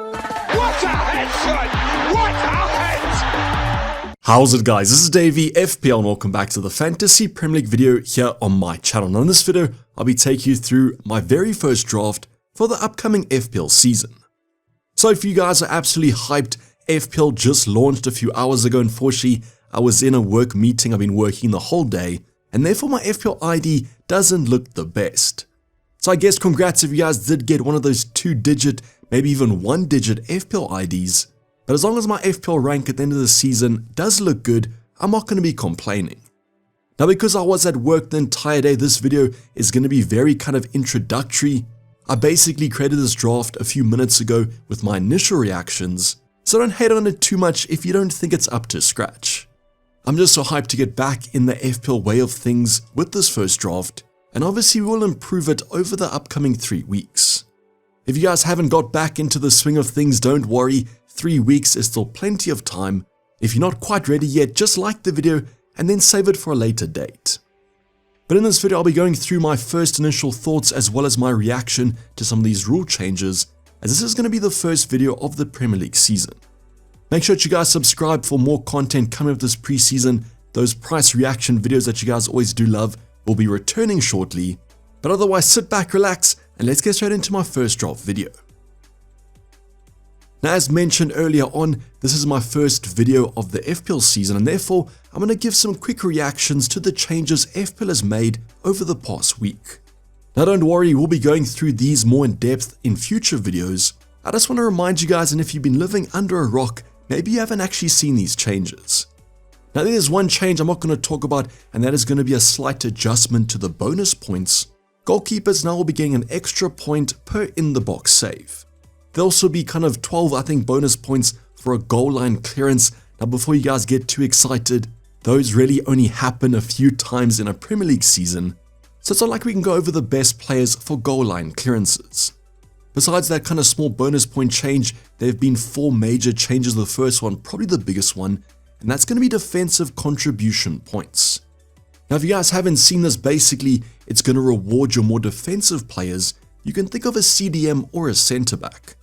What a headshot! What a head! How's it, guys? This is Dayvy, FPL, and welcome back to the Fantasy Premier League video here on my channel. Now in this video, I'll be taking you through my very first draft for the upcoming FPL season. So if you guys are absolutely hyped, FPL just launched a few hours ago. Unfortunately, I was in a work meeting. I've been working the whole day, and therefore my FPL ID doesn't look the best. So I guess congrats if you guys did get one of those 2-digit, maybe even 1-digit FPL IDs. But as long as my FPL rank at the end of the season does look good, I'm not going to be complaining. Now because I was at work the entire day, this video is going to be very kind of introductory. I basically created this draft a few minutes ago with my initial reactions, so don't hate on it too much if you don't think it's up to scratch. I'm just so hyped to get back in the FPL way of things with this first draft, and obviously we'll improve it over the upcoming 3 weeks. If you guys haven't got back into the swing of things, don't worry, 3 weeks is still plenty of time. If you're not quite ready yet, just like the video and then save it for a later date. But in this video, I'll be going through my first initial thoughts as well as my reaction to some of these rule changes, as this is going to be the first video of the Premier League season. Make sure that you guys subscribe for more content coming up this preseason. Those price reaction videos that you guys always do love will be returning shortly. But otherwise, sit back, relax, and let's get straight into my first draft video. Now, as mentioned earlier on, this is my first video of the FPL season, and therefore I'm going to give some quick reactions to the changes FPL has made over the past week. Now don't worry, we'll be going through these more in depth in future videos. I just want to remind you guys, and if you've been living under a rock, maybe you haven't actually seen these changes. Now there's one change I'm not going to talk about, and that is going to be a slight adjustment to the bonus points. Goalkeepers now will be getting an extra point per in the box save. There'll also be kind of 12, I think, bonus points for a goal line clearance. Now before you guys get too excited, those really only happen a few times in a Premier League season, so it's not like we can go over the best players for goal line clearances. Besides that kind of small bonus point change, there have been 4 major changes. The first one, probably the biggest one, and that's going to be defensive contribution points. Now if you guys haven't seen this, basically it's going to reward your more defensive players. You can think of a CDM or a centre back.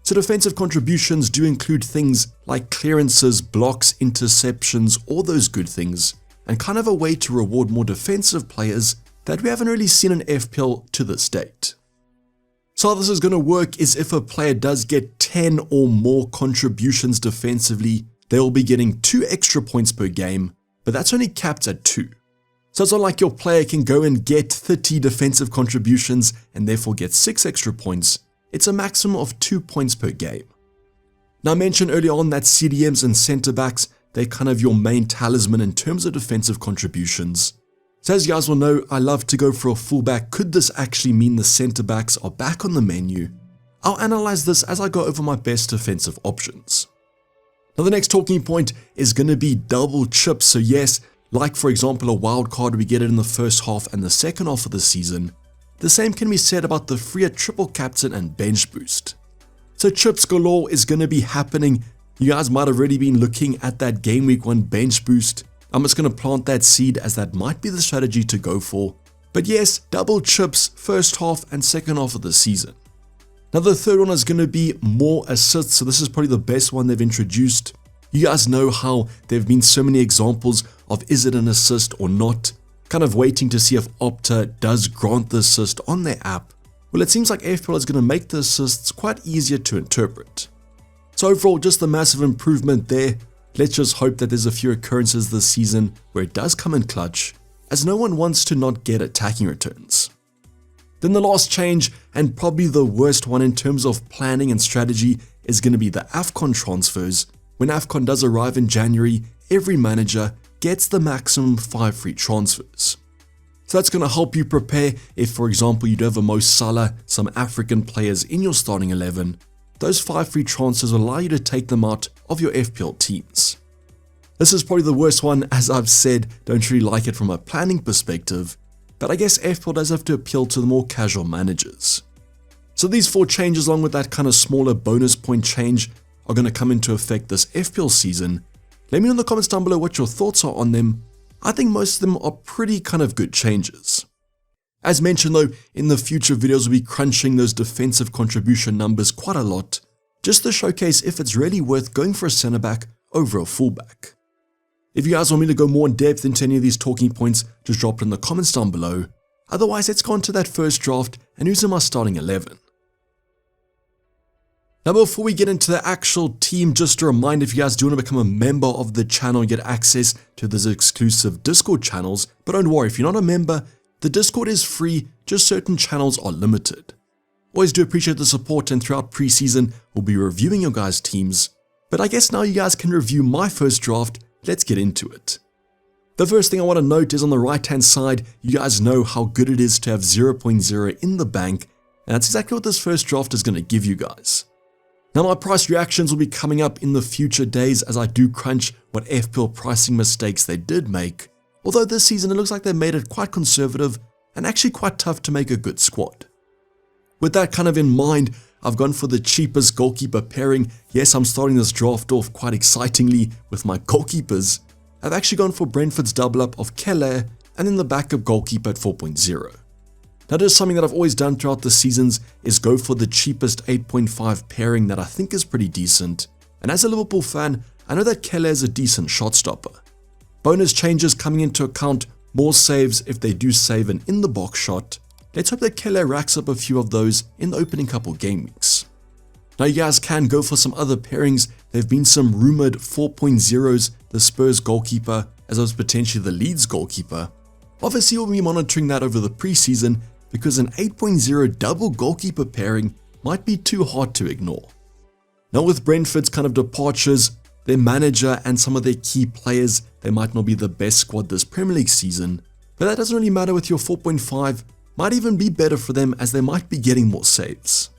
So defensive contributions do include things like clearances, blocks, interceptions, all those good things, and kind of a way to reward more defensive players that we haven't really seen in FPL to this date. So how this is going to work is if a player does get 10 or more contributions defensively, they will be getting 2 extra points per game, but that's only capped at 2. So it's not like your player can go and get 30 defensive contributions and therefore get 6 extra points. It's a maximum of 2 points per game. Now I mentioned earlier on that CDMs and centre backs, they're kind of your main talisman in terms of defensive contributions. So as you guys will know, I love to go for a fullback. Could this actually mean the centre backs are back on the menu? I'll analyze this as I go over my best defensive options. Now the next talking point is going to be double chips. So yes, like for example a wild card, we get it in the first half and the second half of the season. The same can be said about the free triple captain and bench boost. So chips galore is going to be happening. You guys might have already been looking at that game week 1 bench boost. I'm just going to plant that seed as that might be the strategy to go for. But yes, double chips first half and second half of the season. Now the third one is going to be more assists. So this is probably the best one they've introduced. You guys know how there have been so many examples of is it an assist or not. Kind of waiting to see if Opta does grant the assist on their app. Well, it seems like FPL is going to make the assists quite easier to interpret. So overall, just a massive improvement there. Let's just hope that there's a few occurrences this season where it does come in clutch, as no one wants to not get attacking returns. Then the last change, and probably the worst one in terms of planning and strategy, is going to be the AFCON transfers. When AFCON does arrive in January, every manager gets the maximum 5 free transfers. So that's going to help you prepare if, for example, you do have a Mo Salah, some African players in your starting 11. Those 5 free transfers will allow you to take them out of your FPL teams. This is probably the worst one, as I've said, don't really like it from a planning perspective, but I guess FPL does have to appeal to the more casual managers. So these 4 changes, along with that kind of smaller bonus point change, are going to come into effect this FPL season. Let me know in the comments down below what your thoughts are on them. I think most of them are pretty kind of good changes. As mentioned though, in the future videos we'll be crunching those defensive contribution numbers quite a lot. just to showcase if it's really worth going for a centre back over a fullback. If you guys want me to go more in depth into any of these talking points, just drop it in the comments down below. Otherwise, let's go on to that first draft and who's in my starting 11. Now before we get into the actual team, just a reminder, if you guys do want to become a member of the channel and get access to those exclusive Discord channels, but don't worry, if you're not a member, the Discord is free, just certain channels are limited. Always do appreciate the support, and throughout preseason, we'll be reviewing your guys' teams. But I guess now you guys can review my first draft. Let's get into it. The first thing I want to note is on the right hand side, you guys know how good it is to have 0.0 in the bank, and that's exactly what this first draft is going to give you guys. Now my price reactions will be coming up in the future days as I do crunch what FPL pricing mistakes they did make, although this season it looks like they made it quite conservative and actually quite tough to make a good squad. With that kind of in mind, I've gone for the cheapest goalkeeper pairing. Yes, I'm starting this draft off quite excitingly with my goalkeepers. I've actually gone for Brentford's double up of Keller and then the backup goalkeeper at 4.0. Now just something that I've always done throughout the seasons is go for the cheapest 8.5 pairing that I think is pretty decent. And as a Liverpool fan, I know that Keller is a decent shot stopper. Bonus changes coming into account, more saves if they do save an in the box shot. Let's hope that Keller racks up a few of those in the opening couple game weeks. Now you guys can go for some other pairings. There have been some rumored 4.0s, the Spurs goalkeeper as well as potentially the Leeds goalkeeper. Obviously we'll be monitoring that over the preseason because an 8.0 double goalkeeper pairing might be too hard to ignore. Now with Brentford's kind of departures, their manager and some of their key players, they might not be the best squad this Premier League season, but that doesn't really matter with your 4.5. Might even be better for them as they might be getting more saves.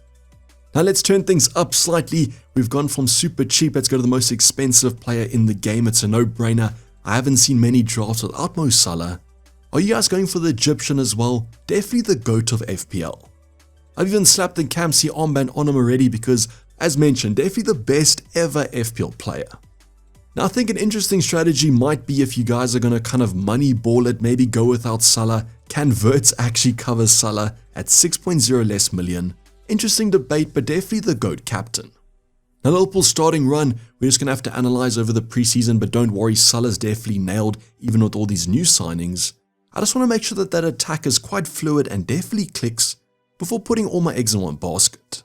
Now let's turn things up slightly. We've gone from super cheap, let's go to the most expensive player in the game. It's a no-brainer. I haven't seen many drafts without Mo Salah. Are you guys going for the Egyptian as well? Definitely the GOAT of FPL. I've even slapped the Kamsi armband on him already because, as mentioned, definitely the best ever FPL player. Now I think an interesting strategy might be if you guys are going to kind of money ball it, maybe go without Salah. Can Wirtz actually cover Salah at 6.0 less million? Interesting debate, but definitely the GOAT captain. Now Liverpool's starting run, we're just going to have to analyze over the preseason, but don't worry, Salah's definitely nailed even with all these new signings. I just want to make sure that that attack is quite fluid and definitely clicks before putting all my eggs in one basket.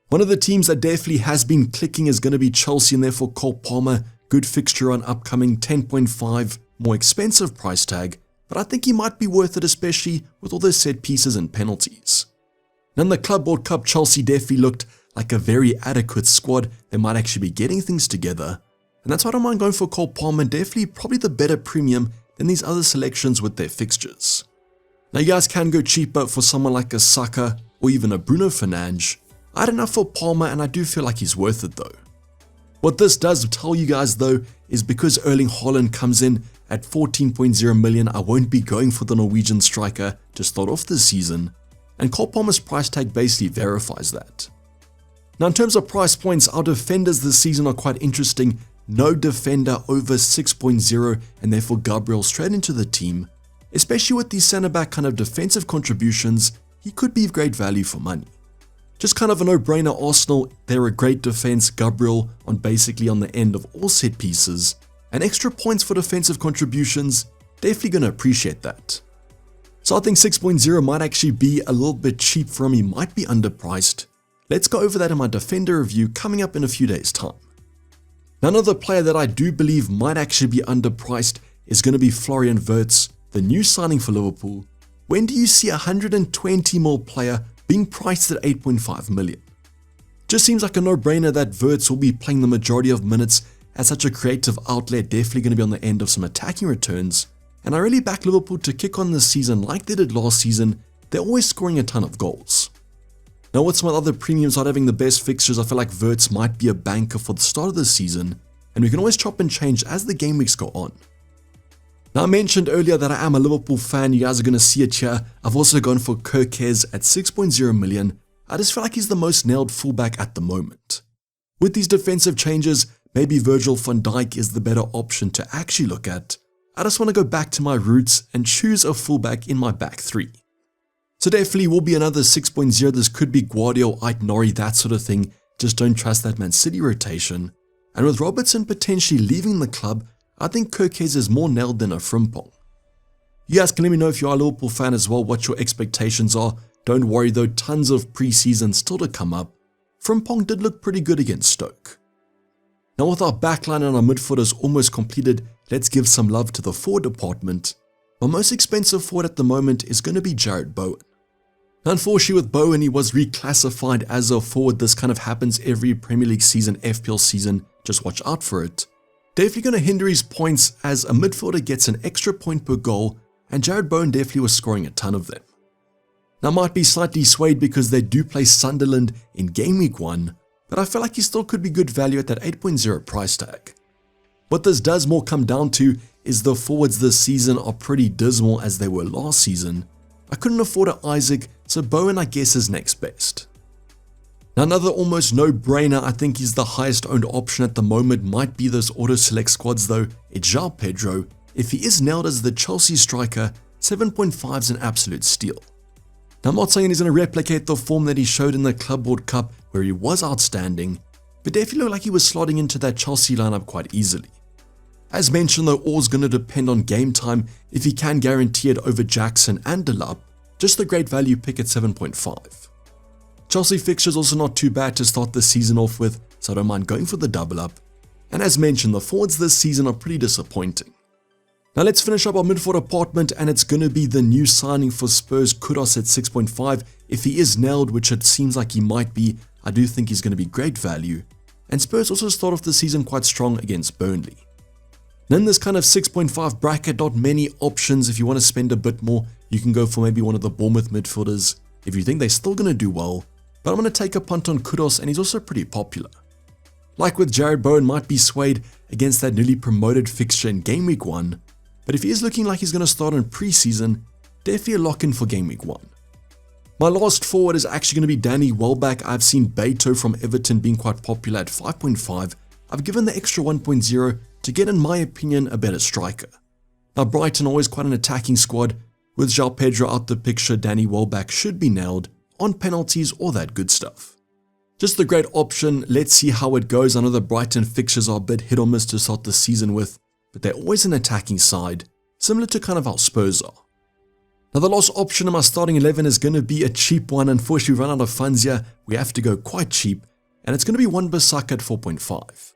One of the teams that definitely has been clicking is going to be Chelsea, and therefore Cole Palmer, good fixture on upcoming 10.5, more expensive price tag, but I think he might be worth it, especially with all those set pieces and penalties. Now in the Club World Cup, Chelsea definitely looked like a very adequate squad. They might actually be getting things together, and that's why I don't mind going for Cole Palmer, definitely probably the better premium than these other selections with their fixtures. Now you guys can go cheaper for someone like a Saka or even a Bruno Fernandes. I had enough for Palmer and I do feel like he's worth it though. What this does tell you guys though is because Erling Haaland comes in at 14.0 million, I won't be going for the Norwegian striker to start off this season, and Cole Palmer's price tag basically verifies that. Now in terms of price points, our defenders this season are quite interesting. No defender over 6.0 and therefore Gabriel straight into the team. Especially with these centre back kind of defensive contributions, he could be great value for money. Just kind of a no-brainer Arsenal, they're a great defense, Gabriel on basically on the end of all set pieces, and extra points for defensive contributions, definitely going to appreciate that. So I think 6.0 might actually be a little bit cheap for him, he might be underpriced. Let's go over that in my defender review coming up in a few days time. Now another player that I do believe might actually be underpriced is going to be Florian Wirtz, the new signing for Liverpool. When do you see a 120 mil player being priced at 8.5 million? Just seems like a no-brainer that Wirtz will be playing the majority of minutes as such a creative outlet, definitely going to be on the end of some attacking returns. And I really back Liverpool to kick on this season like they did last season. They're always scoring a ton of goals. Now with some other premiums not having the best fixtures, I feel like Wirtz might be a banker for the start of the season, and we can always chop and change as the game weeks go on. Now I mentioned earlier that I am a Liverpool fan, you guys are going to see it here. I've also gone for Kerkez at 6.0 million. I just feel like he's the most nailed fullback at the moment. With these defensive changes, maybe Virgil van Dijk is the better option to actually look at. I just want to go back to my roots and choose a fullback in my back three. So definitely will be another 6.0, this could be Guardiola, Ait Nori, that sort of thing. just don't trust that Man City rotation. And with Robertson potentially leaving the club, I think Kirkes is more nailed than a Frimpong. You guys can let me know if you are a Liverpool fan as well what your expectations are. Don't worry though, tons of preseason still to come up. Frimpong did look pretty good against Stoke. Now with our backline and our midfielders almost completed, let's give some love to the forward department. My most expensive forward at the moment is going to be Jarrod Bowen. Now unfortunately with Bowen, he was reclassified as a forward. This kind of happens every Premier League season, FPL season, just watch out for it. Definitely going to hinder his points as a midfielder gets an extra point per goal, and Jarrod Bowen definitely was scoring a ton of them. Now might be slightly swayed because they do play Sunderland in game week 1, but I feel like he still could be good value at that 8.0 price tag. What this does more come down to is the forwards this season are pretty dismal as they were last season. I couldn't afford an Isaac, so Bowen I guess is next best. Now another almost no-brainer, I think he's the highest owned option at the moment, might be those auto-select squads though, it's João Pedro. If he is nailed as the Chelsea striker, 7.5 is an absolute steal. Now I'm not saying he's going to replicate the form that he showed in the Club World Cup where he was outstanding, but definitely looked like he was slotting into that Chelsea lineup quite easily. As mentioned though, all's going to depend on game time. If he can guarantee it over Jackson and Delap, just a great value pick at 7.5. Chelsea fixtures also not too bad to start the season off with, so I don't mind going for the double up. And as mentioned, the forwards this season are pretty disappointing. Now let's finish up our midfield department, and it's going to be the new signing for Spurs, Kudos at 6.5. If he is nailed, which it seems like he might be, I do think he's going to be great value. And Spurs also start off the season quite strong against Burnley. Now in this kind of 6.5 bracket, not many options. If you want to spend a bit more, you can go for maybe one of the Bournemouth midfielders if you think they're still going to do well. But I'm going to take a punt on Kudos, and he's also pretty popular. Like with Jarrod Bowen, might be swayed against that newly promoted fixture in game week 1. But if he is looking like he's going to start in preseason, definitely a lock in for game week 1. My last forward is actually going to be Danny Welbeck. I've seen Beto from Everton being quite popular at 5.5. I've given the extra 1.0 to get, in my opinion, a better striker. Now Brighton always quite an attacking squad. With João Pedro out the picture, Danny Welbeck should be nailed on penalties, all that good stuff. Just a great option. Let's see how it goes. I know the Brighton fixtures are a bit hit or miss to start the season with, but they're always an attacking side, similar to kind of how Spurs are. Now the last option in my starting 11 is going to be a cheap one. Unfortunately, we run out of funds here. We have to go quite cheap, and it's going to be Wan-Bissaka at 4.5.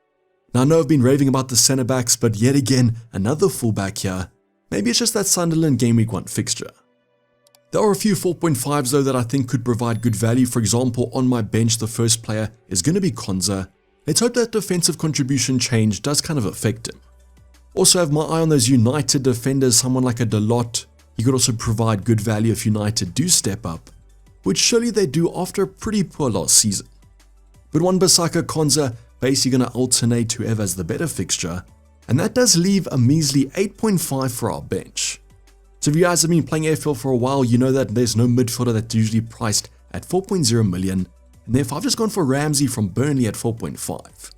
Now I know I've been raving about the centre backs, but yet again, another fullback here. Maybe it's just that Sunderland game week 1 fixture. There are a few 4.5s though that I think could provide good value. For example, on my bench, the first player is going to be Konza. Let's hope that defensive contribution change does kind of affect him. Also have my eye on those United defenders, someone like a Dalot. He could also provide good value if United do step up, which surely they do after a pretty poor last season. But Wan-Bissaka, Konza, basically going to alternate whoever has the better fixture, and that does leave a measly 8.5 for our bench. So if you guys have been playing FPL for a while, you know that there's no midfielder that's usually priced at 4.0 million, and therefore I've just gone for Ramsey from Burnley at 4.5.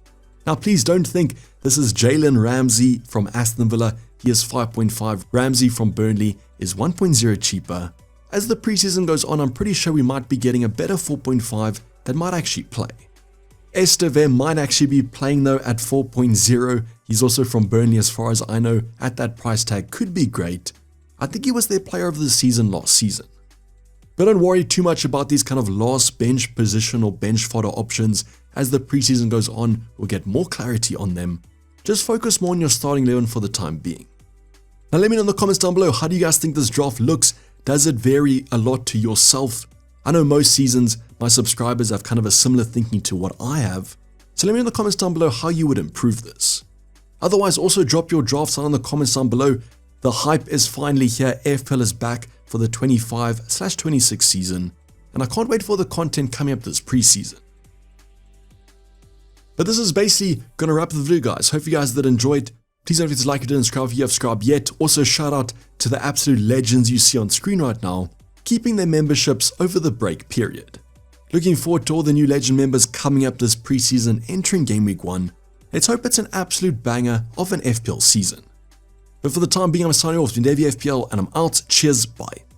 Now please don't think this is Jalen Ramsey from Aston Villa. He is 5.5. Ramsey from Burnley is 1.0 cheaper. As the preseason goes on, I'm pretty sure we might be getting a better 4.5 that might actually play. Esteve might actually be playing though at 4.0. He's also from Burnley as far as I know. At that price tag could be great. I think he was their player of the season last season. But don't worry too much about these kind of last bench position or bench fodder options. As the preseason goes on, we'll get more clarity on them. Just focus more on your starting 11 for the time being. Now let me know in the comments down below, how do you guys think this draft looks? Does it vary a lot to yourself? I know most seasons my subscribers have kind of a similar thinking to what I have. So let me know in the comments down below how you would improve this. Otherwise, also drop your drafts down in the comments down below. The hype is finally here. FPL is back for the 25/26 season, and I can't wait for the content coming up this preseason. But this is basically going to wrap up the video, guys. Hope you guys did enjoy it. Please don't forget to like if you didn't subscribe if you have subscribed yet. Also, shout out to the absolute legends you see on screen right now, keeping their memberships over the break period. Looking forward to all the new legend members coming up this preseason, entering game week 1. Let's hope it's an absolute banger of an FPL season. But for the time being, I'm signing off. Dayvy FPL, and I'm out. Cheers, bye.